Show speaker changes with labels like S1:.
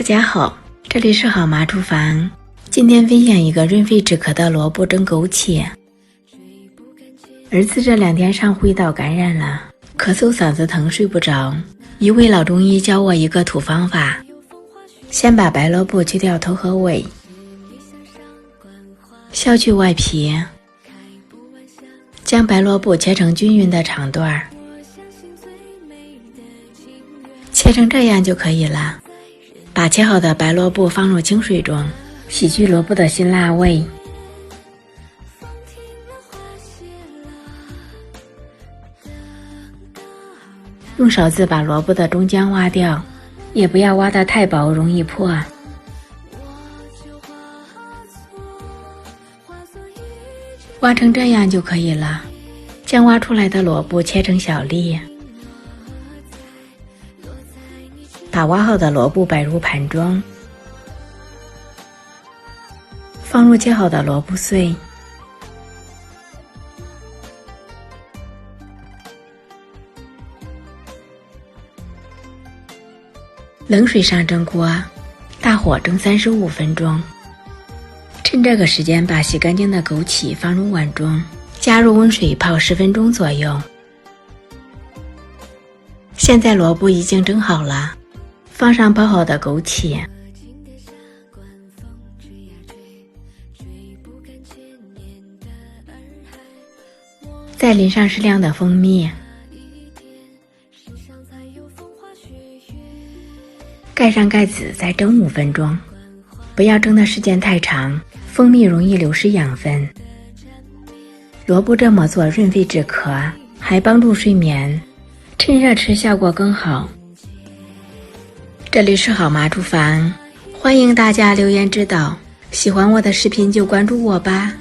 S1: 大家好，这里是好妈厨房。今天分享一个润肺止咳的萝卜蒸枸杞。儿子这2天上呼吸道感染了，咳嗽嗓子疼睡不着。一位老中医教我一个土方法，先把白萝卜去掉头和尾，削去外皮，将白萝卜切成均匀的长段，切成这样就可以了。把切好的白萝卜放入清水中，洗去萝卜的辛辣味。用勺子把萝卜的中浆挖掉，也不要挖得太薄，容易破。挖成这样就可以了。将挖出来的萝卜切成小粒，把挖好的萝卜摆入盘中，放入切好的萝卜碎，冷水上蒸锅，大火蒸35分钟。趁这个时间把洗干净的枸杞放入碗中，加入温水泡10分钟左右。现在萝卜已经蒸好了，放上泡好的枸杞，再淋上适量的蜂蜜，盖上盖子再蒸5分钟，不要蒸的时间太长，蜂蜜容易流失养分。萝卜这么做润肺止咳，还帮助睡眠，趁热吃效果更好。这里是好妈厨房，欢迎大家留言指导，喜欢我的视频就关注我吧。